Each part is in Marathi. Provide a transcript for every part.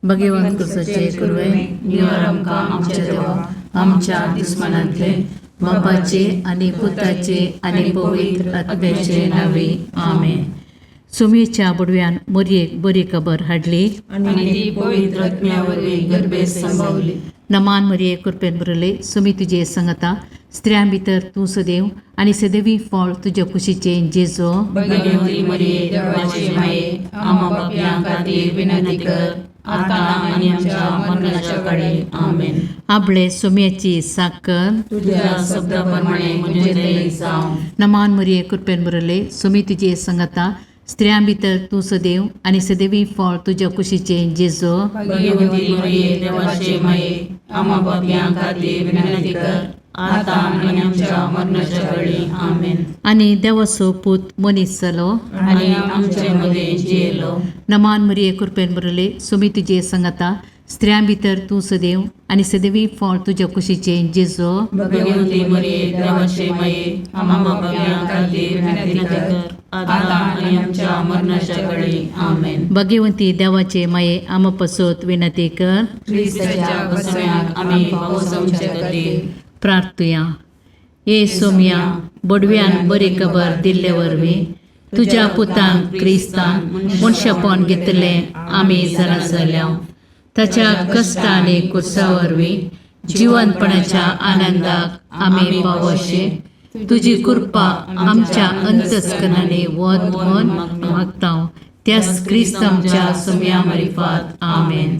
भगवंत सचे कुर्वे निवार आमकां आमच्या देवा आमच्या दुस्मनांतले बापाचे आनी पुताचे आनी पवित्र आत्म्याचे नावे आमेन. सुमेच्या बुडव्यान मोरयेक बरी खबर हाडली आनी ती पवित्र आत्म्या वरवीं गर्भे संभावली. नमान मरिये कृपेन बरले सुमी तुजे संगता स्त्रियां भितर तूं सदैव आनी सदैवी फळ तुज्या कुशीचे जेजो. भगवंती मरिये देवाचे माये आम्हा पापयां खातीर विनंती कर आतां आनी आमच्या मरणाच्या काळी आमेन. आपले सुम्याची साकर तुझ्या शब्दाप्रमाणे म्हजे दयेक जावं. नमान मरिये कृपेन बरले सुमी तुजे संगता स्त्रियां भितर तूं सदैव आनी सदैवी फळ तुज्या कुशीचे जेजो. भगवंती मरिये देवाचे माये आम्हा पापयां खातीर विनंती कर आतां आनी आमच्या मरणाच्या काळी आमेन. आनी देवाचो पूत मनीस जालो आनी आमचे मदें जियेलो. नमान मरिये कृपेन बरले सुमी तुजे संगता स्त्रियां भितर तूं सदैव आनी सदैवी फळ तुज्या कुशीचे जेजो. भगवंती मरिये देवाचे माये आम्हा पापयां खातीर विनंती कर आतां आनी आमच्या मरणाच्या काळी आमेन. भगवंती देवाचे माये आम पसोत विनंती कर. ख्रिस्ताच्या बसण्याक आमी पावस आमच्या खातीर प्रार्थुया. ये सोम्या बडव्यान बरी खबर दिल्ले वरवीं तुज्या पुतांक क्रिस्तान मनशापण घेतले आमी जाणा जाल्या. ताच्या कश्ट आनी कुर्सा वरवीं जिवंतपणाच्या आनंदाक आमी पावशे तुजी कृपा आमच्या अंतस्करणाने वत म्हण मागता. त्याच क्रिस्तांच्या सोम्या मार्फत आमेन.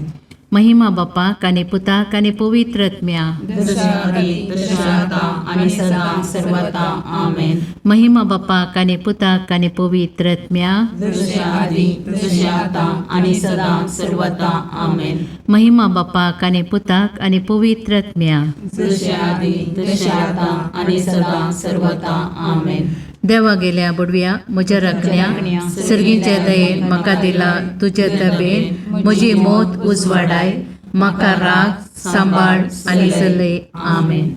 महिमा बापाक आनी पुताक आनी पवित्र आत्म्या जशा आदी तशा आतां आनी सदां सर्वदा आमेन. महिमा बापाक आनी पुताक आनी पवित्र आत्म्या जशा आदी तशा आतां आनी सदां सर्वदा आमेन. महिमा बापाक आनी पुताक आनी पवित्र आत्म्या जशा आदी तशा आतां आनी सदां सर्वदा आमेन. देवा गेल्या बुडव्या म्हज्या राखल्या सर्गीच्या दयेन म्हाका दिला तुज्या तबेन म्हजी मोत उजवाडाय म्हाका राख सांबाळ आनी चलय आमेन.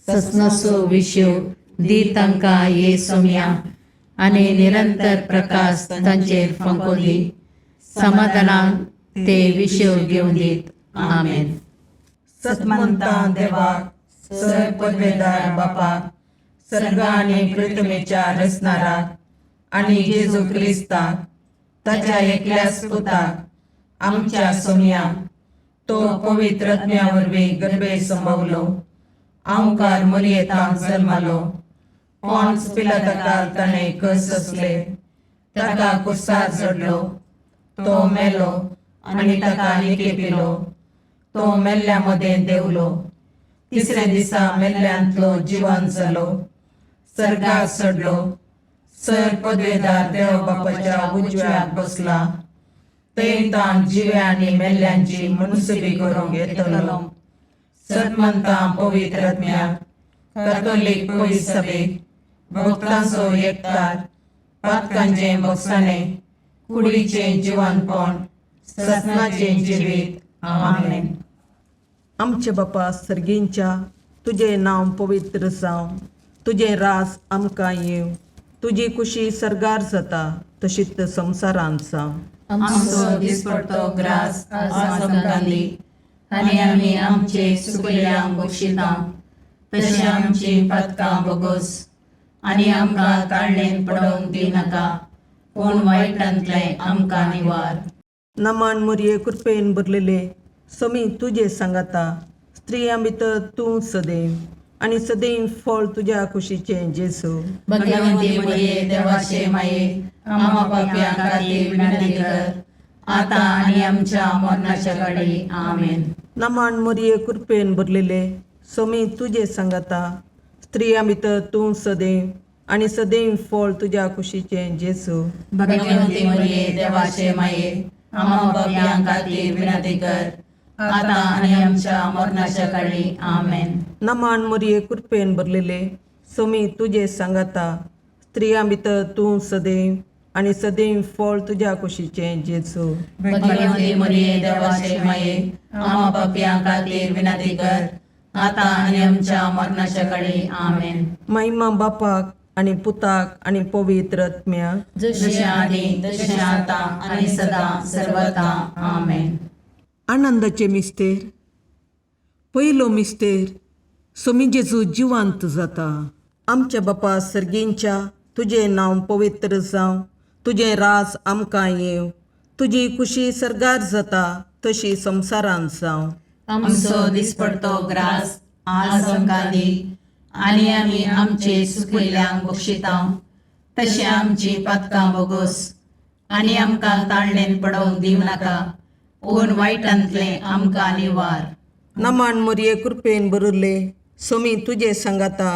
ससनाचो विशो दी तांकां ये सोम्या आनी निरंतर प्रकाश तांचेर फंको दी. समाधानान ते विशो घेवन दीत आमेन. सतमंता देवाक सर पदवेदार बापाक सर्ग आनी पृथ्वीच्या रचणाराक आनी जेजू क्रिस्ताक ताच्या एकल्याच पुताक आमच्या सोम्याक तो पवित्र आत्म्या वरवीं गर्भे संभवलो. ओंकार मरियेंतान जल्मालो. पोंच पिलाताकाल ताणें कस असले. ताका कुर्सार चडलो. तो मेलो आनी ताका निकेपिलो. तो मेल्ल्या मदें देवलो. तिसऱ्या दिसा मेल्ल्यांतलो जिवंत जालो. सर्गाक चडलो. सर पदवेदार देव बापाच्या उजव्याक बसला. थंय जिव्या आनी मेल्ल्यांची मनसुबी करूंक येतलो. सतमंतां पवित्र आत्म्याक कॅथोलीक पयस सभेक भक्तांचो एकठार पातकांचें बगसाणें कुडीचें जिवंतपण सतनाचें जिवीत आमेन. आमचे बापा सर्गींच्या तुझे नांव पवित्र जावं. तुझे रास आमकां येव. तुजी कुशी सर्गार जाता तशीच संवसारांत जावं. आमचो दिसपडटो ग्रास आज आमकां दी आनी आमी आमचे सुकल्यांक बक्षिता तशें आमची पातकां बोगोस आनी आमकां ताळणेन पडोवंक दिनाका पूण वायटांतले आमकां निवार. नमान मरिये कृपेन भरलेले समी तुजे सांगाता स्त्रियां भितर तूं सदैव आनी सदैव फळ तुज्या कुशीचें जेजू. भगवंती मरिये देवाचे माये आम्हा पापयां खातीर विनंती कर आतां आनी आमच्या मरणाच्या काळी आमेन. नमान मरिये कृपेन भरलेले समी तुजे सांगाता स्त्रियां भितर तूं सदैव आनी सदैव फळ तुज्या कुशीचें जेजू. भगवंती मरिये देवाचे माये आम्हा पापयां खातीर विनंती कर आतां आनी आमच्या मरणाच्या काळी आमेन. नमान मरिये कृपेन भरलेले समी तुजे सांगाता स्त्रियां भितर तूं सदैव आनी सदैव फळ तुज्या कुशीचें जेजू. भगवंती मरिये देवाचे माये आम्हा पापयां खातीर विनंती कर आतां आनी आमच्या मरणाच्या काळी आमेन. महिमा बापाक आनी पुताक आनी पवित्र आत्म्याक जशें आदी तशें आतां आनी सदां सर्वदा आमेन. आनंदाचे मिस्तेर. पयलो मिस्तेर, सोमी जेजू जिवंत जाता. आमच्या बापा सर्गींच्या, तुजें नांव पवित्र जावं, तुजें रास आमकां येव, तुजी खुशी सर्गार जाता तशी संवसारांत जावं. आमचो दिसपडतो ग्रास आज आमकां दी, आनी आमी आमचे सुकयल्यांक बक्षितांव, तशें आमची पातकां बोगोस, आनी आमकां ताळणेन पडोवंक दिवं नाका, पूण वायटांतले आमकां निवार. नमान मोरये कृपेन बरले, सोमी तुजे सांगाता,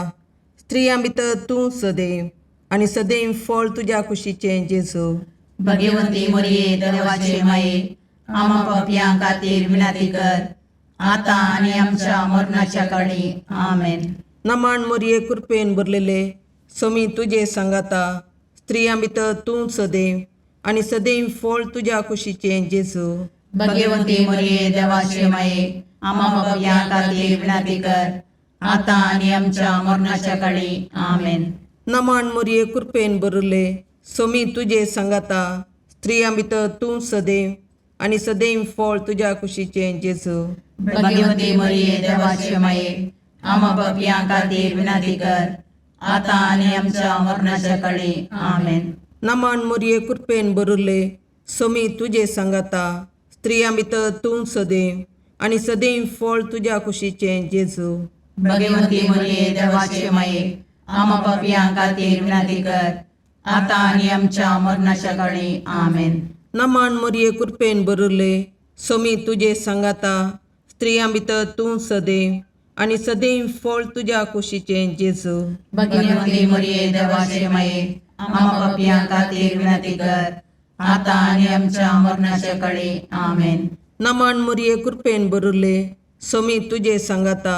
स्त्रियां भितर तूं सदैव, आनी सदैव फळ तुज्या कुशीचें जेजू. भगवंती मोरये देवाचे माये, आमा पापयां खातीर विनाती कर, आतां आनी आमच्या मरणाच्या काळी. आमेन. नमान मोरये कृपेन बरलेले, सोमी तुजे सांगाता, स्त्रियां भितर तूं सदैव, आनी सदैव फळ तुज्या कुशीचें जेजू. भगवंती मोरये देवाचे माये, आमा पापयां खातीर विनाती कर, आतां आनी आमच्या मरणाच्या काळी. आमेन. नमान मोरये कृपेन बरले, सोमी तुजे सांगाता, स्त्रियां भितर तूं सदैव, आनी सदैव फळ तुज्या कुशीचें जेजू. भगवंती मोरये देवाचे माये, आमा पापयां खातीर विनाती कर, आतां आनी आमच्या मरणाच्या काळी. आमेन. नमान मोरये कृपेन बरले, सोमी तुजे सांगाता, स्त्रियां भितर तूं सदैव, आनी सदैव फळ तुज्या कुशीचें जेजू. भगवंती मोरये देवाचे माये, आमा पापयां खातीर विनाती कर, आतां आनी आमच्या मरणाच्या काळी. आमेन. नमान मोरये कृपेन बरले, सोमी तुजे सांगाता, स्त्रियां भितर तूं सदैव, आनी सदैव फळ तुज्या कुशीचें जेजू. भगवंती मोरये देवाचे माये, आमा पापयां खातीर विनाती कर, आतां आनी आमच्या मरणाच्या काळी. आमेन. नमान मोरये कृपेन बरले, सोमी तुजे सांगाता,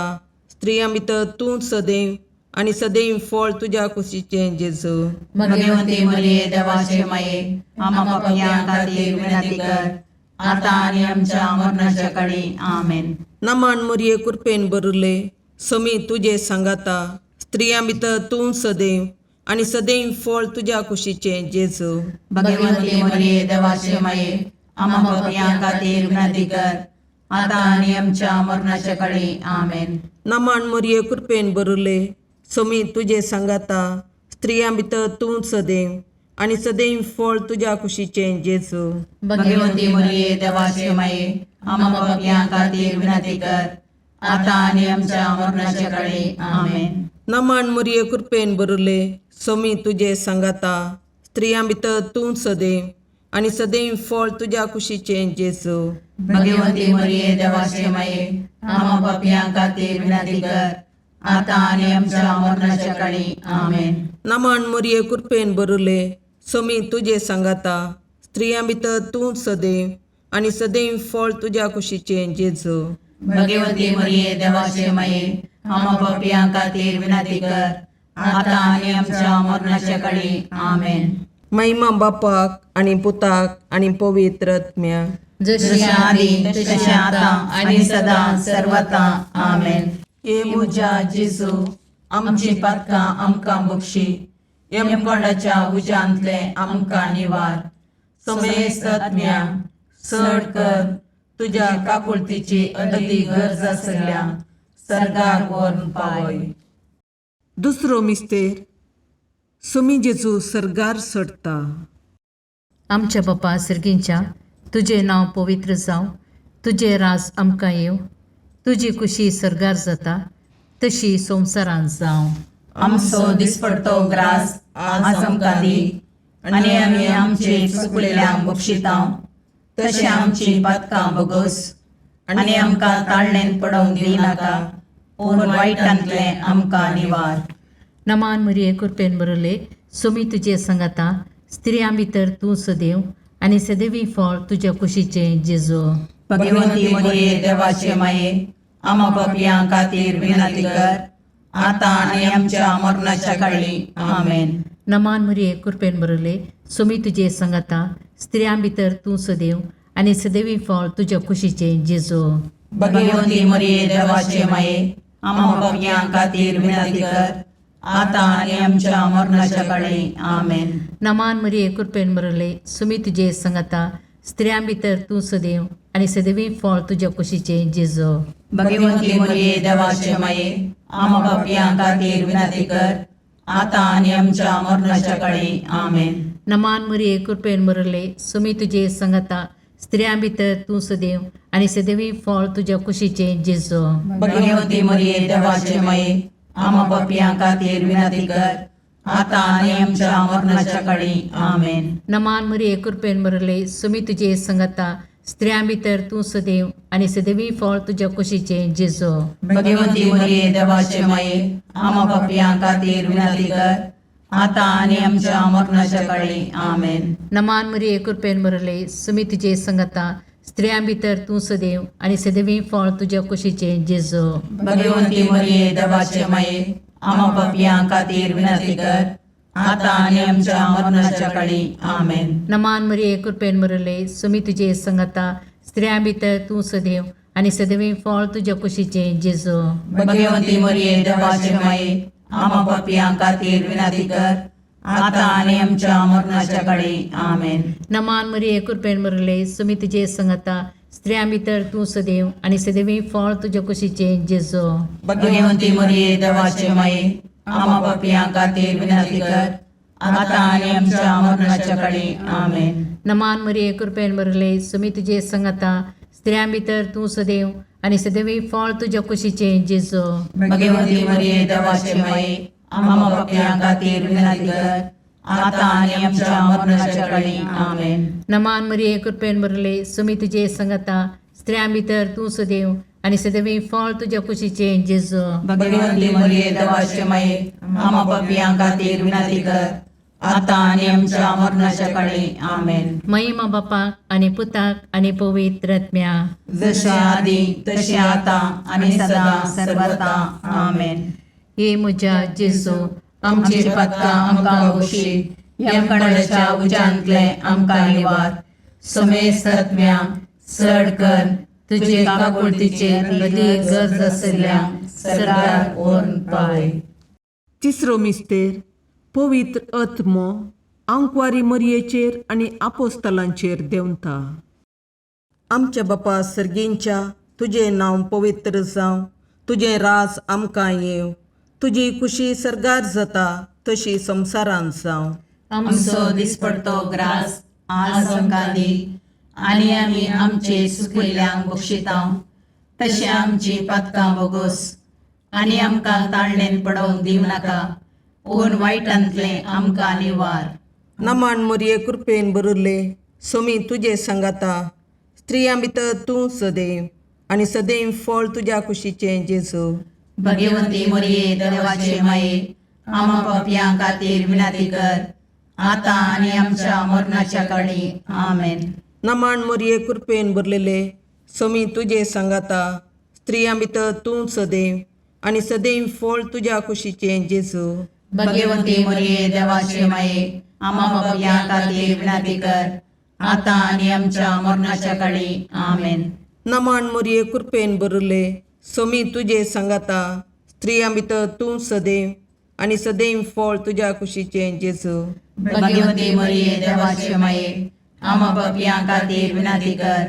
स्त्रियां भितर तूं सदैव, आनी सदैव फळ तुज्या कुशीचें जेजू. भगवंती मोरये देवाचे माये, आमा पापयां खातीर विनाती कर, आतां आनी आमच्या मरणाच्या काळी. आमेन. नमान मोरये कृपेन बरले, सोमी तुजे सांगाता, स्त्रियां भितर तूं सदैव, आनी सदैव फळ तुज्या कुशीचें जेजू. भगवंती मोरये देवाचे माये, आमा पापयां खातीर विनाती कर, आतां आनी आमच्या मरणाच्या काळी. आमेन. नमान मोरये कृपेन बरले, सोमी तुजे सांगाता, स्त्रियां भितर तूं सदैव, आनी सदैव फळ तुज्या कुशीचें जेजू. भगवंती मोरये देवाचे माये, आमा पापयां खातीर विनाती कर, आतां आनी आमच्या मरणाच्या काळी. आमेन. नमान मोरये कृपेन बरले, सोमी तुजे सांगाता, स्त्रियां भितर तूं सदैव, आनी सदैव फळ तुज्या कुशीचें जेजू. भगवंती मोरये देवाचे माये, आमा पापयां खातीर विनाती कर, आतां आनी आमच्या मरणाच्या काळी. आमेन. नमान मोरये कृपेन बरले, सोमी तुजे सांगाता, स्त्रियां भितर तूं सदैव, आनी सदैव फळ तुज्या कुशीचें जेजू. भगवंती मोरये देवाचे माये, आमा पापयां खातीर विनाती कर, आतां आनी आमच्या मरणाच्या काळी. आमेन. महिमा बापाक आनी पुताक आनी पवित्र आत्म्याक, जशी आदी तशें आतां आनी सदां सर्वता. आमेन. ये म्हज्या जेजू, आमची पातकां आमकां बक्षी, यमकोंडाच्या उज्यांतले आमकां निवार. समेस्त आत्म्या चड कर, तुज्या काकुळतीची अदी गरज आसल्या सर्गार व्हरून पावय. दुसरो मिस्तेर, सोमी जेजू सर्गार सडटा. आमच्या बापा सर्गींच्या, तुजें नांव पवित्र जावं, तुजें रास आमकां येव, तुजी खुशी सर्गार जाता तशी संवसारांत जावं. आमचो दिसपडतो ग्रास आज आमकां दी, आनी आमी आमचे चुकलेल्यांक बक्षितांव, तशें आमची पातकां बोगोस, आनी आमकां ताळणेन पडोवंक दिवं नाका, पूण वायटांतले आमकां निवार. नमान मोरये कृपेन बरले, सोमी तुजे सांगाता, स्त्रियां भितर तूं सदैव, आनी सदैवी फळ तुज्या कुशीचें जेजू. भगवंती मोरये देवाचे माये, आमा पापयां खातीर विनाती कर, आतां आनी आमच्या मरणाच्या काळी. आमेन. नमान मोरये कृपेन बरले, सोमी तुजे सांगाता, स्त्रियां भितर तूं सदैव, आनी सदैवी फळ तुज्या कुशीचें जेजू. भगवंती मोरये देवाचे माये, आमा पापयां खातीर विनाती कर, आतां आनी आमच्या मरणाच्या काळी. आमेन. नमान मोरये कृपेन बरले, सोमी तुजे सांगाता, स्त्रियां भितर तूं सदैव आनी सदैवी फळ तुज्या कुशीचे जेजू. भगवंती मरिये देवाचे माये आम पापियां खातीर विनंती कर आता आनी आमच्या मरणाच्या काळी आमेन. नमान मरिये कृपेन भरले सुमी तुजे संगता स्त्रियां भितर तूं सदैव आनी सदैवी फळ तुज्या कुशीचे जेजू. भगवंती मरिये देवाचे माये आम पापियां खातीर विनंती कर आता आनी आमच्या मरणाच्या काळी आमेन. नमान मरिये कृपेन भरले सुमी तुजे संगता स्त्रियां भितर तूं सदैव आनी सदैवी फळ तुज्या कुशीचे जेजू. भगवंती मरिये देवाचे माये आम पापियां खातीर विनंती कर आता आनी आमच्या मरणाच्या काळी आमेन. नमान मरिये कृपेन भरले सुमी तुजे संगता स्त्रियां भितर तूं सदैव आनी सदैवी फळ तुज्या कुशीचे जेजू. भगवंती मरिये देवाचे माये आम पापियां खातीर विनंती कर आता आनी आमच्या मरणाच्या काळी आमेन. नमान मरिये कृपेन भरले सुमी तुजे संगता स्त्रियां भितर तूं सदैव आनी सदैवी फळ तुज्या कुशीचे जेजू. भगवंती मरिये देवाचे माये आम पापियां खातीर विनंती कर आता आनी आमच्या मरणाच्या काळी आमेन. नमान मरिये कृपेन भरले सुमी तुजे संगता स्त्रियां भितर तूं सदैव आनी सदैवी फळ तुज्या कुशीचे जेजू. भगवंती मरिये देवाचे माये आम पापियां खातीर विनंती कर आता आनी आमच्या मरणाच्या काळी आमेन. नमान मरिये कृपेन भरले सुमी तुजे संगता स्त्रियां भितर तूं सदैव आनी सदैवी फळ तुज्या कुशीचे जेजू. भगवंती मरिये देवाचे माये आम पापियां खातीर विनंती कर आता आनी आमच्या मरणाच्या काळी आमेन. नमान मरिये कृपेन भरले सुमी तुजे संगता स्त्रियां भितर तूं सदैव आनी सदैवी फळ तुज्या कुशीचे जेजू. भगवंती मरिये देवाचे माये आम पापियां खातीर विनंती कर आता आनी आमच्या मरणाच्या काळी आमेन. महिमा बापाक आनी पुताक आनी पवित्र आत्म्या जशे आदी तशे आता आनी सदा सर्वदा आमेन. हे म्हज्या जेजू आमची पदकां आमकां बक्षी यमकणाच्या उज्यांतले आमकां निवार. समेस्त आत्म्या चड कर तुजे काकुळतीचेर कधी गरज आशिल्ल्यांक सरकार ओन पाय. तिसरो मिस्तेर पवित्र आत्मो आंकवारी मरयेचेर आनी आपोस्तलांचेर देंवता. आमच्या बापा सर्गींच्या तुजें नांव पवित्र जावं, तुजें रास आमकां येव, तुजी खुशी सरगार जाता तशी संवसारांत जावं. आमचो दिसपडतो ग्रास आज आमकां दी आनी आमी आमचे सुकिल्ल्यांक बक्षिता तशें आमची पदकां बोगोस आनी आमकां ताळणेन पडोवंक दिव नाका ओन वायटांतले आमकां निवार. नमान मरये कृपेन भरले सोमी तुजे सांगाता स्त्रियां भितर तूं सदैव आनी सदैव फळ तुज्या कुशीचें जेजू. भगवंती मरिये देवाचे माये आम पापियां खातीर विनंती कर आता आनी आमच्या मरणाच्या काळी आमेन. नमान मरये कृपेन भरलेले सोमी तुजे सांगाता स्त्रियां भितर तूं सदैव आनी सदैव फळ तुज्या कुशीचें जेजू. भगवंती मरिये देवाचे माये आम पापियां खातीर विनंती कर आता आनी आमच्या मरणाच्या काळी आमेन. नमान मरये कृपेन भरले सोमी तुजे सांगाता स्त्रियां भितर तूं सदैव आनी सदैव फळ तुज्या कुशीचें जेजू. भगवंती मरिये देवाचे माये आम पापियां खातीर विनंती कर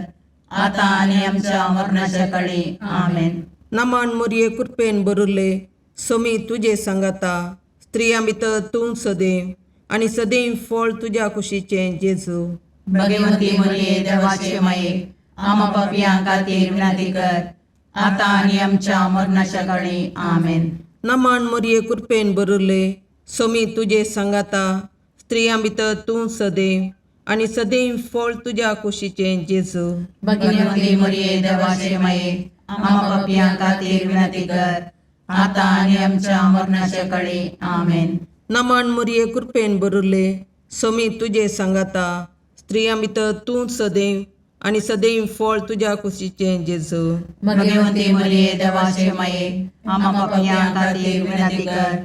आता आनी आमच्या मरणाच्या काळी आमेन. नमान मरये कृपेन भरले सोमी तुजे सांगाता स्त्रियां भितर तूं सदैव आनी सदैव फळ तुज्या कुशीचें जेजू. भगवंती मरिये देवाचे माये आम पापियां खातीर विनंती कर आता आनी आमच्या मरणाच्या काळी आमेन. नमान मरये कृपेन भरले सोमी तुजे सांगाता स्त्रियां भितर तूं सदैव आनी सदैव फळ तुज्या कुशीचें जेजू. भगवंती मरिये देवाचे माये आम पापियां खातीर विनंती कर आता आनी आमच्या मरणाच्या काळी आमेन. नमान मरये कृपेन भरले सोमी तुजे सांगाता स्त्रियां भितर तूं सदैव आनी सदैव फळ तुज्या कुशीचें जेजू. भगवंती मरिये देवाचे माये आम पापियां खातीर विनंती कर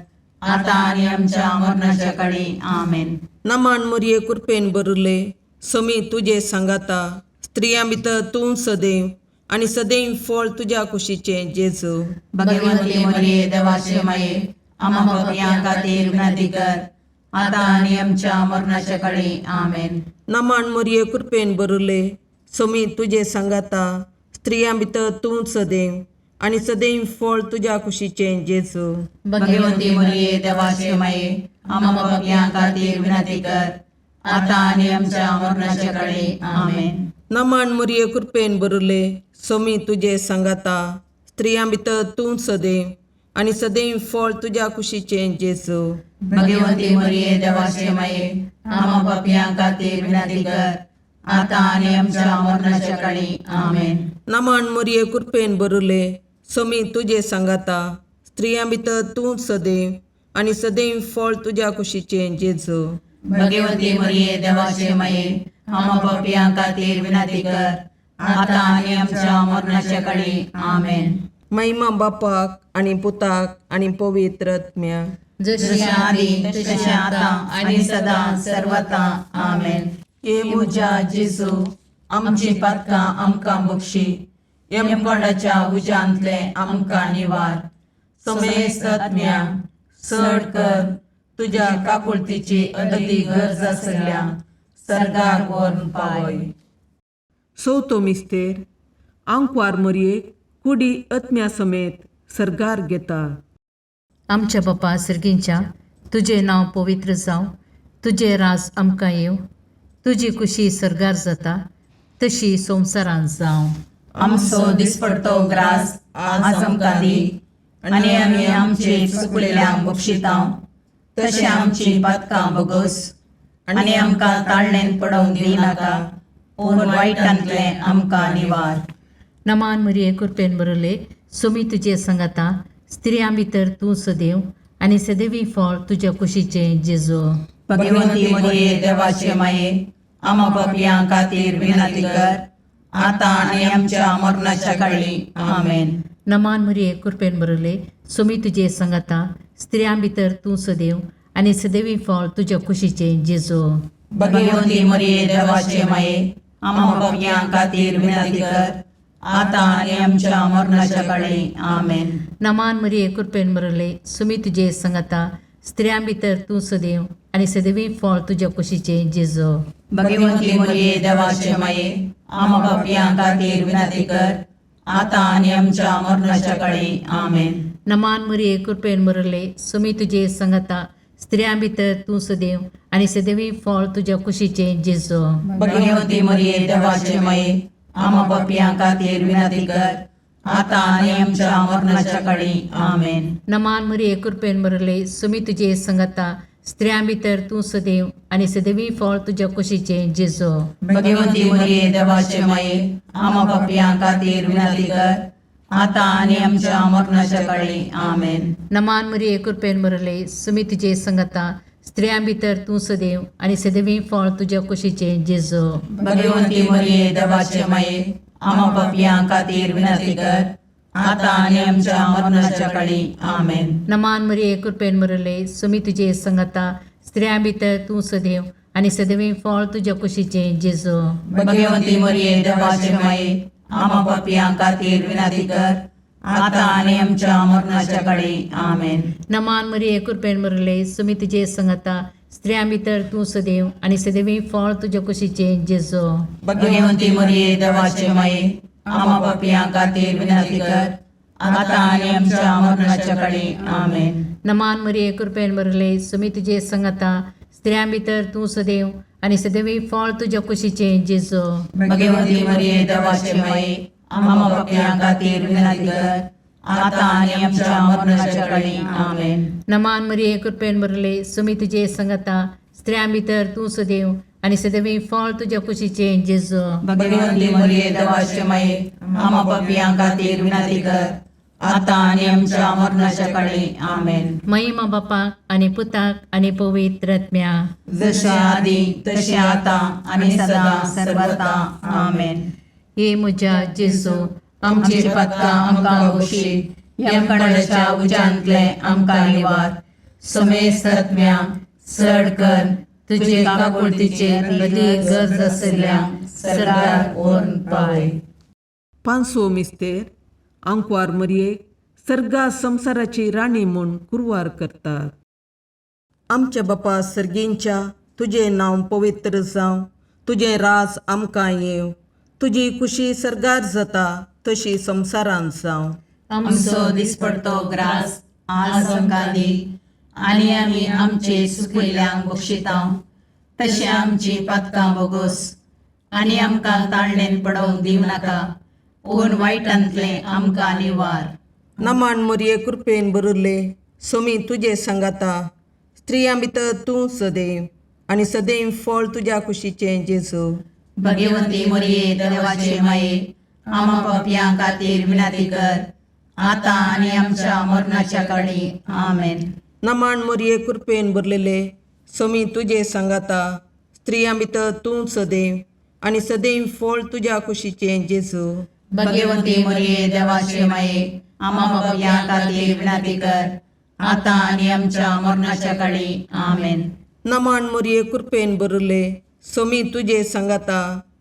आता आनी आमच्या मरणाच्या काळी आमेन. नमान मरये कृपेन भरले सोमी तुजे सांगाता स्त्रियां भितर तूं सदैव आनी सदैव फळ तुज्या कुशीचें जेजू. भगवंती मरिये देवाचे माये आम पापियां खातीर विनंती कर आता आणि आमच्या मरणाच्या काळी आमेन. नमान मोरये कृपेन बरुले सोमी तुझे सांगाता स्त्रियां भितर तूं सदैव आणि सदैव फळ तुझ्या कुशीचे जेजू. भगवंती मरिये देवाचे माये आम्हा पापियां खातीर विनंती कर, आता आणि आमच्या मरणाच्या काळी आमेन. नमान मोरये कृपेन बरुले सोमी तुझे सांगाता स्त्रियां भितर तूं सदैव आणि सदैव फळ तुझ्या कुशीचे जेजू. भगवंती मरिये देवाचे माये आम्हा पापियां खातीर विनंती कर, आता आणि आमच्या मरणाच्या काळी आमेन. नमान मोरये कृपेन बरुले सोमी तुझे सांगाता स्त्रियां भितर तूं सदैव आणि सदैव फळ तुझ्या कुशीचे जेजू. भगवंती मरिये देवाचे माये आम्हा पापियां खातीर विनंती कर, आता आणि आमच्या मरणाच्या काळी आमेन. महिमा बापाक आणि पुताक आणि पवित्र आत्म्या. जशी आधी तशी आता आणि सदा सर्वथा आमेन. ये मुजा जेजू आमची पातकां आमकां बक्षी, यमकोंडाच्या उजांतले आमकां निवार. समेस्त आत्म्या चड कर तुझ्या काकुळतीची अदी गरज आसल्या सर्गार व्हरून पावय. सौतो मिस्तेर आंकवार मोरयेक कुडी आत्म्या समेत सर्गार घेता. आमच्या बापा सर्गींच्या तुझे नाव पवित्र जावं, तुझे राज आमकां येव, तुजी कुशी सर्गार जाता तशी संवसारांत जावं. आमचो दिसपडतो ग्रास आज आमकां दी, आनी आमी आमचे चुकलेल्यांक बक्षितांव, तशें आमची पातकां बगोस, आनी आमकां ताळणेन पडोवंक दिनाका, पूण वायटांतले आमकां निवार. नमान मरिये कृपेन बरले सोमी तुझे सांगाता स्त्रियां भितर तूं सदैव आणि सदैवी फळ तुझ्या कुशीचे जेजू. भगवंती मरिये देवाचे माये आम्हा पापियां खातीर विनंती कर, आता आणि आमच्या मरणाच्या काळी आमेन. नमान मरिये कृपेन बरले सोमी तुझे सांगाता स्त्रियां भितर तूं सदैव आणि सदैवी फळ तुझ्या कुशीचे जेजू. भगवंती मरिये देवाचे माये आम्हा पापियां खातीर विनंती कर, आता आणि आमच्या मरणाच्या काळी आमेन. नमान मरिये कृपेन बरले सोमी तुझे सांगाता स्त्रियां भितर तूं सदैव आणि सदैवी फळ तुझ्या कुशीचे जेजू. भगवंती मरिये देवाचे माये आम्हा पापियां खातीर विनंती कर, आता आणि आमच्या मरणाच्या काळी आमेन. नमान मरिये कृपेन बरले सोमी तुझे सांगाता स्त्रियां भितर तूं सदैव आणि सदैवी फळ तुझ्या कुशीचे जेजू. भगवंती मरिये देवाचे माये आम्हा पापियां खातीर विनंती कर, आता आणि आमच्या मरणाच्या काळी आमेन. नमान मरिये कृपेन बरले सोमी तुझे सांगाता स्त्रियां भितर तूं सदैव आणि सदैवी फळ तुझ्या कुशीचे जेजू. भगवंती मरिये देवाचे माये आम्हा पापियां खातीर विनंती कर, आता आणि आमच्या मरणाच्या काळी आमेन. नमान मरिये कृपेन बरले सोमी तुझे सांगाता स्त्रियां भितर तूं सदैव आणि सदैवी फळ तुझ्या कुशीचे जेजू. भगवंती मरिये देवाचे माये आम्हा पापियां खातीर विनंती कर, आता आणि आमच्या मरणाच्या काळी आमेन. नमान मरिये कृपेन बरले सोमी तुझे सांगाता स्त्रियां भितर तूं सदैव आणि सदैवी फळ तुझ्या कुशीचे जेजू. भगवंती मरिये देवाचे माये आम्हा पापियां खातीर विनंती कर, आता आणि आमच्या मरणाच्या काळी आमेन. नमान मरिये कृपेन बरले सोमी तुझे सांगाता स्त्रियां भितर तूं सदैव आणि सदैवी फळ तुझ्या कुशीचे जेजू. भगवंती मरिये देवाचे माये आम्हा पापियां खातीर विनंती कर, आता आणि आमच्या मरणाच्या काळी आमेन. नमान मरिये कृपेन बरले सोमी तुझे सांगाता स्त्रियां भितर तूं सदैव आणि सदैवी फळ तुझ्या कुशीचे जेजू. भगवंती मरिये देवाचे माये आम्हा पापियां खातीर विनंती कर, आता आणि आमच्या मरणाच्या काळी आमेन. नमान मरिये कृपेन बरले सोमी तुझे सांगाता स्त्रियां भितर तूं सदैव आणि सदैवी फळ तुझ्या कुशीचे जेजू. भगवंती मरिये देवाचे माये आम्हा पापियां खातीर विनंती कर, आता आणि आमच्या मरणाच्या काळी आमेन. महिमा बापाक आणि पुताक आणि पवित्र आत्म्या. जसे आधी तसे आता आणि सदा सर्वथा आमेन. हे म्हज्या जेजू आमची पातकां आमकां बक्षी, यमकणाच्या उजांतले आमकां निवार. समेस्त आत्म्या चड कर तुजे काकुळतीचे अदी गरज आसल्यांक सर्गार व्हरून पावय. पांचवो मिस्तेर आंकवार मोरयेक सर्गा संवसाराची राणी म्हूण कुरवार करतात. आमच्या बापा सर्गींच्या तुझे नांव पवित्र जावं, तुझे रास आमकां येव, तुजी खुशी सरगार जाता तशी संवसारांत जावं. आमचो दिसपडतो ग्रास आज आमकां दी, आनी आमी आमचे सुकयल्यांक बक्षितांव. तशें आमची पातकां बोगोस आनी आमकां ताळणेन पडोवंक दिवं नाका, पूण वायटांतले आमकां निवार. नमान मोरये कृपेन बरले सोमी तुजे सांगाता, स्त्रियां भितर तूं सदैव आनी सदैव फळ तुज्या कुशीचें जेजू. भगवंती मोरये देवाचे माये, आमा पापयां खातीर विनाती कर, आतां आनी आमच्या मरणाच्या काळी. आमेन. नमान मोरये कृपेन बरलेले सोमी तुजे सांगाता, स्त्रियां भितर तूं सदैव आनी सदैव फळ तुज्या कुशीचें जेजू. भगवंती मोरये देवाचे माये, आमा पापयां खातीर विनाती कर, आतां आनी आमच्या मरणाच्या काळी. आमेन. नमान मोरये कृपेन बरले सोमी तुजे सांगाता,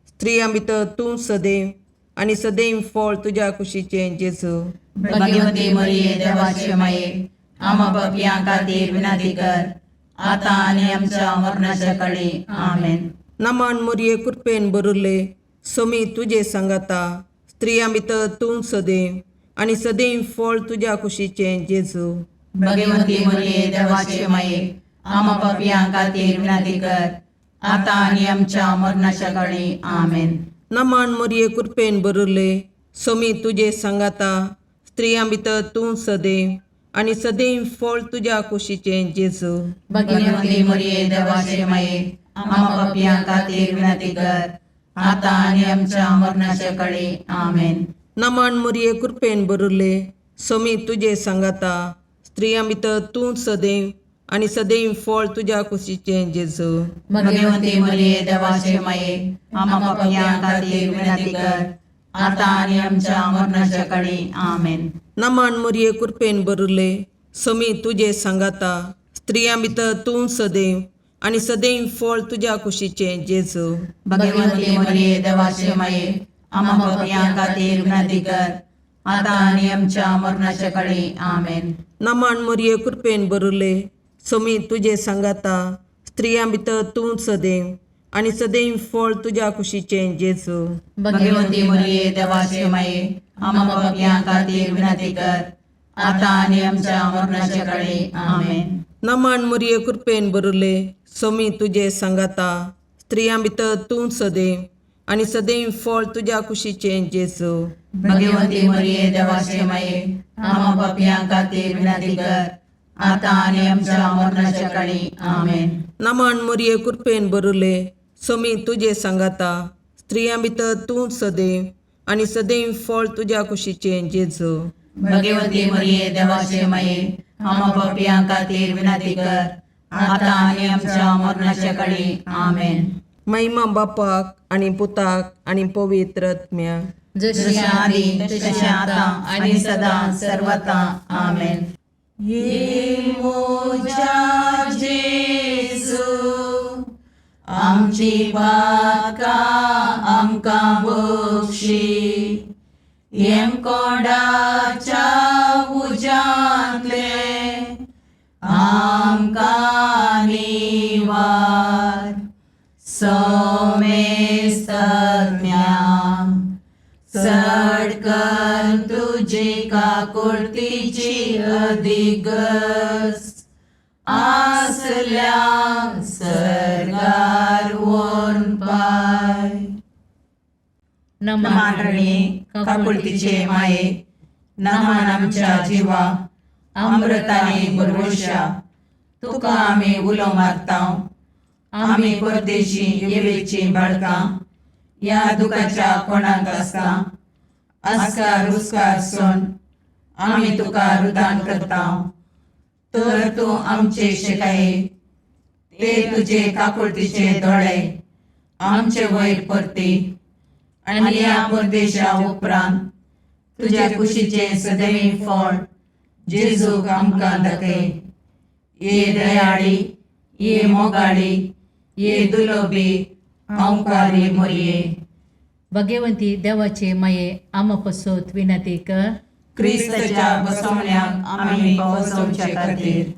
स्त्रियां भितर तूं सदैव आनी सदैव फळ तुज्या कुशीचें जेजू. भगवंती मोरये देवाचे माये, आमा पापयां खातीर विनाती कर, आतां आनी आमच्या मरणाच्या काळी. आमेन. नमान मोरये कृपेन बरले सोमी तुजे सांगाता, स्त्रियां भितर तूं सदैव आनी सदैव फळ तुज्या कुशीचें जेजू. भगवंती मोरये देवाचे माये, आमा पापयां खातीर विनाती कर, आतां आनी आमच्या मरणाच्या काळी. आमेन. नमान मोरये कृपेन बरले सोमी तुजे सांगाता, स्त्रियां भितर तूं सदैव आनी सदैव फळ तुज्या कुशीचें जेजू. भगवंती मोरये देवाचे माये, आमा पापयां खातीर विनाती कर, आतां आनी आमच्या मरणाच्या काळी. आमेन. नमान मोरये कृपेन बरले सोमी तुजे सांगाता, स्त्रियां भितर तूं सदैव आनी सदैव फळ तुज्या कुशीचें जेजू. भगवंती मोरये देवाचे माये, आमा पापयां खातीर विनाती कर, आतां आनी आमच्या मरणाच्या काळी. आमेन. नमान मोरये कृपेन बरले सोमी तुजे सांगाता, स्त्रियां भितर तूं सदैव आनी सदैव फळ तुज्या कुशीचें जेजू. भगवंती मोरये देवाचे माये, आमा पापयां खातीर विनाती कर, आतां आनी आमच्या मरणाच्या काळी. आमेन. नमान मोरये कृपेन बरले सोमी तुजे सांगाता, स्त्रियां भितर तूं सदैव आनी सदैव फळ तुज्या कुशीचें जेजू. भगवंती मोरये देवाचे माये, आमा पापयां खातीर विनाती कर, आतां आनी आमच्या मरणाच्या काळी. आमेन. नमान मोरये कृपेन बरले सोमी तुजे सांगाता, स्त्रियां भितर तूं सदैव आनी सदैव फळ तुज्या कुशीचें जेजू. भगवंती मोरये देवाचे माये, आमा पापयां खातीर विनाती कर, आतां आनी आमच्या मरणाच्या काळी. आमेन. नमान मोरये कृपेन बरले सोमी तुजे सांगाता, स्त्रियां भितर तूं सदैव आनी सदैव फळ तुज्या कुशीचें जेजू. भगवंती मोरये देवाचे माये, आमा पापयां खातीर विनाती कर, आतां आनी आमच्या मरणाच्या काळी. आमेन. महिमा बापाक आनी पुताक आनी पवित्र आत्म्याक, जशें आदी तशें आतां आनी सदां सर्वता. आमेन. ये मोजा जेजू, आमची बातकां आमकां बक्षी, येम कोडाच्या उजांतले आमकां निवार. सोमेस्त सडकन तुजी काकुळतीची अधिगस, आसल्या सरगार वोन पाय. नमान रणे काकुळतीचे माये, नमान आमच्या जिवा, अमृताने भरवशा, तुका आमी उलो मारतांव. आमी परदेशी येवेची बाळकां, या दुखाच्या कोणाक आसता, आस्कार उस्कार सोन आमी तुका रुदान करतांव. तर तूं आमचे शिकाये, ते तुजे काकुळतीचे दोळे आमचे वयर परती, आनी या परदेशा उपरांत तुजे कुशीचे सदैव फळ जेजूक आमकां दाखय. ये दयाळी, ये मोगाळी, ये दुलोबी अंकारी मोरये. भगवंती देवाचे माये, आमा पसोत विनाती कर. क्रिस्ताच्या बसवण्याक आमी पावसवचे खातीर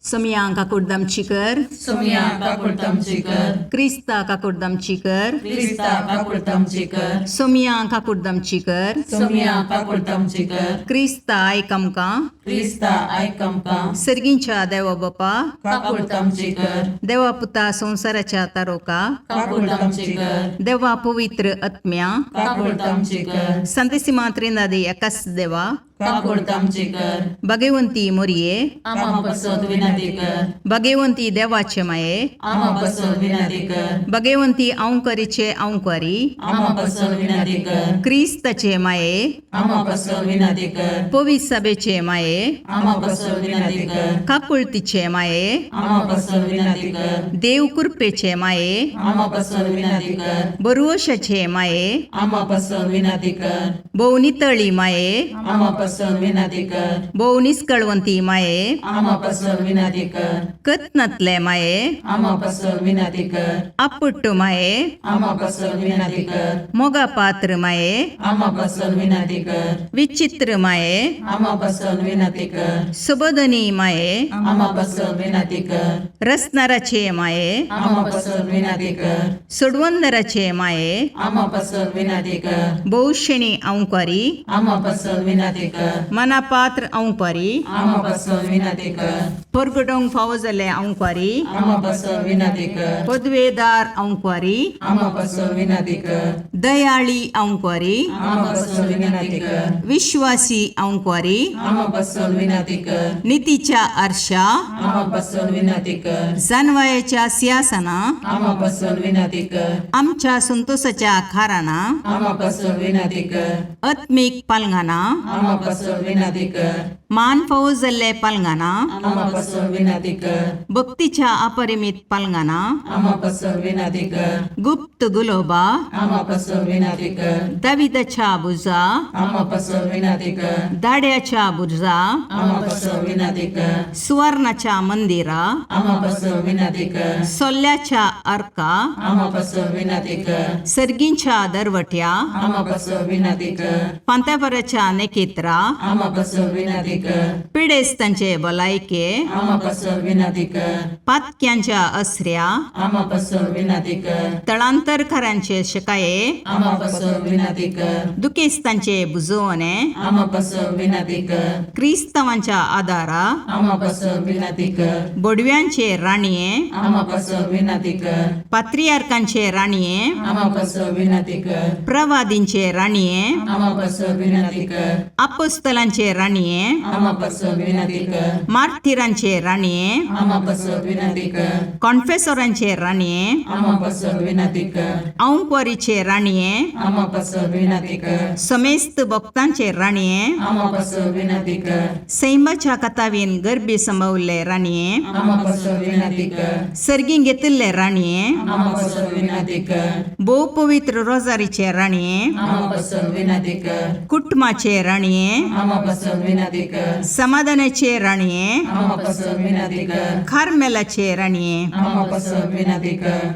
सोमिया काकुर्दमची कर, सोमिया काकुर्दमची कर, क्रिस्ता काकुर्दमची कर, क्रिस्ता काकुर्दमची कर, सोमिया काकुर्दमची कर, सोमिया काकुर्दमची कर, क्रिस्ता आयकमका, क्रिस्ता आयकमका, सर्गींच्या देवा बापा, काकुर्दमची कर, देवा पुता संसाराच्या तारोका, काकुर्दमची कर, देवा पवित्र आत्म्या, काकुर्दमची कर, संतसिमा त्रिनादी एकाच देवा, काकुर्दमची कर, भगवंती मोरिये, आम्हा बसोत विनंती कर, भगवंती देवाचे माये, आम्हा बसोत विनंती कर, भगवंती औंकरीचे औंकरी, आम्हा बसोत विनंती कर, क्रिस्ताचे माये, आम्हा बसोत विनंती कर, पवित्र सभेचे माये, आम्हा बसोत विनंती कर, काकुळतीचे माये, आम्हा बसोत विनंती कर, देव कृपेचे माये, आम्हा बसोत विनंती कर, बरुवशाचे माये, आम्हा बसोत विनंती कर, भोवनितळी माये, आम्हा बसोत विनंती कर, भोवनिस्कळवंती माये, आम्हा बसोत विनंती कर, कथनतले माये, आम्हा बसोत विनंती कर, अपुट्टू माये, आम्हा बसोत विनंती कर, मोगा पात्र माये, आम्हा बसोत विनंती कर, विचित्र माये, आम्हा बसोत विनंती कर, सुबोधनी माये, आम्हा बसोत विनंती कर, रसनाराचे माये, आम्हा बसोत विनंती कर, सोडवंदराचे माये, आम्हा बसोत विनंती कर, बहुशणी औंकरी, आम्हा बसोत विनंती कर, मनापात्र औंकरी, आम्हा बसोत विनंती कर, परगडोंग फावो जाले औंकरी, आम्हा बसोत विनंती कर, पदवेदार औंकरी, आम्हा बसोत विनंती कर, दयाळी औंकरी, आम्हा बसोत विनंती कर, विश्वासी औंकरी, आम्हा बसोत विनंती कर, नीतीच्या आरशा, आम्हा बसोत विनंती कर, जानवायाच्या सिंहासना, आम्हा बसोत विनंती कर, आमच्या संतोषाच्या खाराना, आम्हा बसोत विनंती कर, आत्मिक पालंगाना, आम्हा बसोत विनंती कर, मान फावो जाल्ले पालंगाना, आम्हा बसोत विनंती कर, भक्तीच्या अपरिमित पालंगाना, आम्हा बसोत विनंती कर, गुप्त गुलोबा, आम्हा बसोत विनंती कर, दाविदाच्या बुजा, आम्हा बसोत विनंती कर, दाड्याच्या बुजा, आम्हा बसोत विनंती कर, सुवर्णाच्या मंदिरा, आम्हा बसोत विनंती कर, सोल्ल्याच्या अर्का, आम्हा बसोत विनंती कर, सर्गींच्या दरवट्या, आम्हा बसोत विनंती कर, पांतापराच्या नेकेत्रा, आम्हा बसोत विनंती कर, पिडेस्तांचे बलायके, आम्हा बसोत विनंती कर, पातक्यांच्या अस्र्या, आम्हा बसोत विनंती कर, तळांतरकारांचे शिकाये, आम्हा बसोत विनंती कर, दुखेस्तांचे बुजवणे, आम्हा बसोत विनंती कर, क्रिस्तवांच्या आदारा, आम्हा बसोत विनंती कर, बोडव्यांचे राणीये, आम्हा बसोत विनंती कर, पात्रियार्कांचे राणीये, आम्हा बसोत विनंती कर, प्रवादींचे राणीये, आम्हा बसोत विनंती कर, अपोस्तलांचे राणीये, आम्हा बसोत विनंती कर, मार्थिरांचे राणीये, आम्हा बसोत विनंती कर, कॉन्फेसोरांचे राणीये, आम्हा बसोत विनंती कर, औंकवारीचे राणीये, आम्हा बसोत विनंती कर, समेस्त भक्तांचे राणीये, आम्हा बसोत विनंती कर, सैमाच्या कथावीन गर्भी संभवले राणीये, आम्हा बसोत विनंती कर, सर्गी घेतिल्ले राणीये, आम्हा बसोत विनंती कर, बहु पवित्र रोजारीचे राणीये, आम्हा बसोत विनंती कर, कुटुंबाचे राणीये, आम्हा बसोत विनंती कर, समाधानाचे राणीये, आम्हा बसोत विनंती कर, खारमेलाचे राणीये, आम्हा बसोत विनंती कर,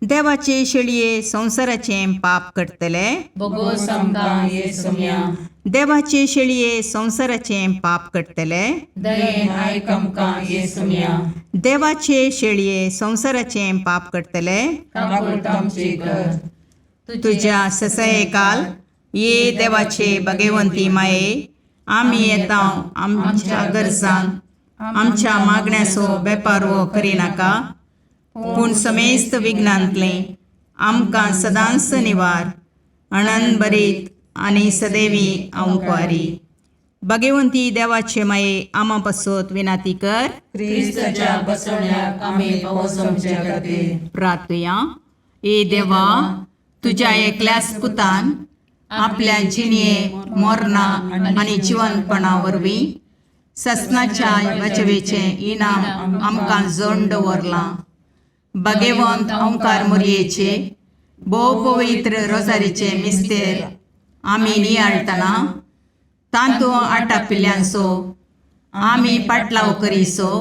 देवाचे शेळये संसाराचे पाप करतले, बगो समका येसुम्या, देवाचे शेळये संसाराचे पाप करतले, दये आयकमका येसुम्या, देवाचे शेळये संसाराचे पाप करतले, काकुर्दमची कर, तुझ्या ससयेकाल ये देवाचे भगवंती माये, आम्ही येता आमच्या गरजांक, आमच्या मागण्याचो बेपारवो करिनाका, पूण समेस्त विघ्नांतले आमकां सदांच निवार, आनंद बरीत आनी सदैवी औंकवारी. भगवंती देवाचे माये आमा पासत विनाती कर. क्रिस्ताच्या बसवण्याक आम्ही पोहोचवचे खातीर प्रार्थया. ए देवा, तुझ्या एकल्याच पुतान आपल्या जिणये मोरणा आनी जिवंतपणा वरवीं ससनाच्या बचवेचे इनाम आमकां जोडून दवरलां. भगवंत ओंकार मोरयेचे भोव पवित्र रोजारीचे मिस्तेर आमी नियाळटना तांतू आटा पिल्ल्यांचो आमी पाटलाव करीसो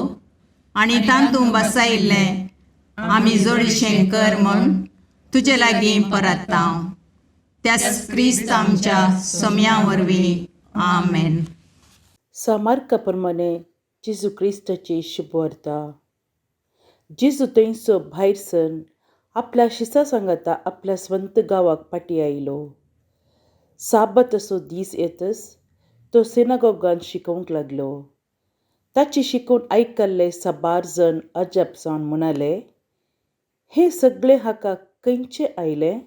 आनी तांतू बसायिल्लें आमी जोडीशें कर म्हूण तुजे लागीं परतता. त्या क्रिस्त आमच्या सोम्या वरवीं. आमेन. Sa marca permane जेजू क्रिस्ताची शुभवार्ता. जेजू थंयसर भायर सरून आपल्या शिसा सांगाता आपल्या स्वंत गांवाक फाटीं आयलो. साबत असो दीस येतच तो सिनागोगान शिकोवंक लागलो. ताची शिकवण आयकल्ले साबार जण अजाप जावन म्हणाले, हे सगळे हाका खंयचे आयले?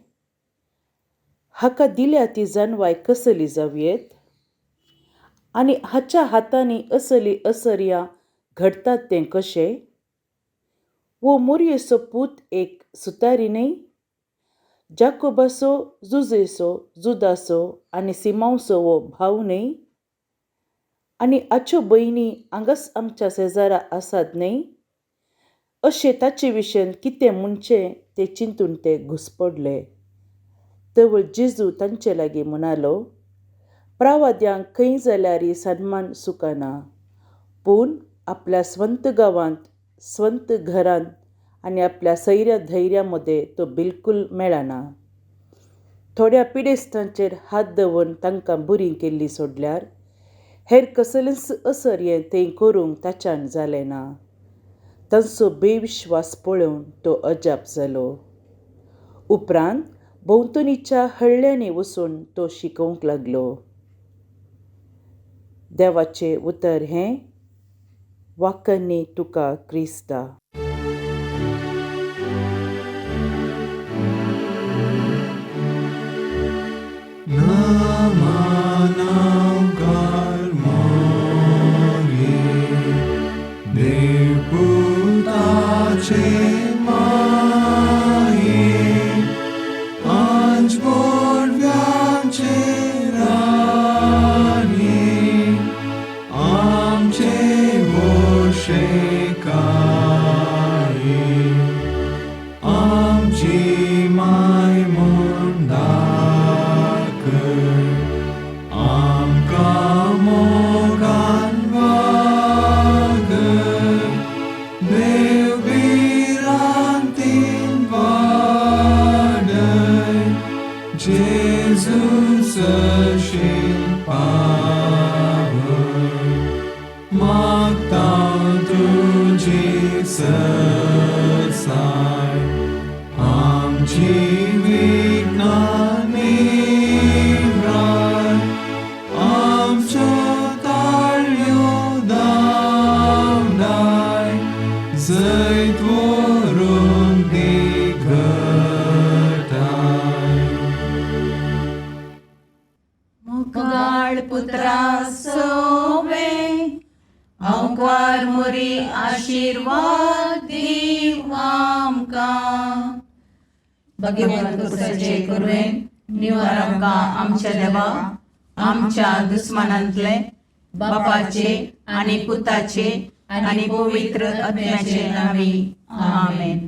हाका दिल्या ती जानवाय कसली जावयेत? आनी हाच्या हातांनी असली असर्यां घडटात तें कशें? वो मोरयेचो पूत एक सुतारी न्ही? जाकोबाचो, जुजेचो, जुदासो आनी सिमांचो वो भाव न्ही? आनी हाच्यो भयणी हांगाच आमच्या शेजारा आसात न्ही? अशें ताचे विशयेन कितें म्हणचें तें चिंतून ते घुसपडले. तवळ जेजू तांचे लागीं म्हणालो, प्रावाद्यांक खंय जाल्यारय सन्मान सुखाना, पूण आपल्या स्वंत गांवांत, स्वंत घरांत आनी आपल्या सैऱ्या धैर्या मदें तो बिलकूल मेळना. थोड्या पिडेस्तांचेर हात दवरून तांकां बरी केल्ली सोडल्यार हेर कसलेंच असर्यें थंय करूंक ताच्यान जालें ना. तांचो बेविश्वास पळोवन तो अजाप जालो. उपरांत भोंवतणीच्या हळ्ळ्यांनी वचून तो शिकोवंक लागलो. देवाचें उतर हें, वाकन्नी तुका क्रिस्ता. मुगाळ पुत्रा सोवे अंकार मोरी आशीर्वाद दीव आमकां. भगवंत पुरुषाचे करुवेन निवार आमकां आमच्या देवा, आमच्या दुस्मनांतले, बापाचे आनी पुताचे आनी पवित्र आत्म्याचे नावी. आमेन.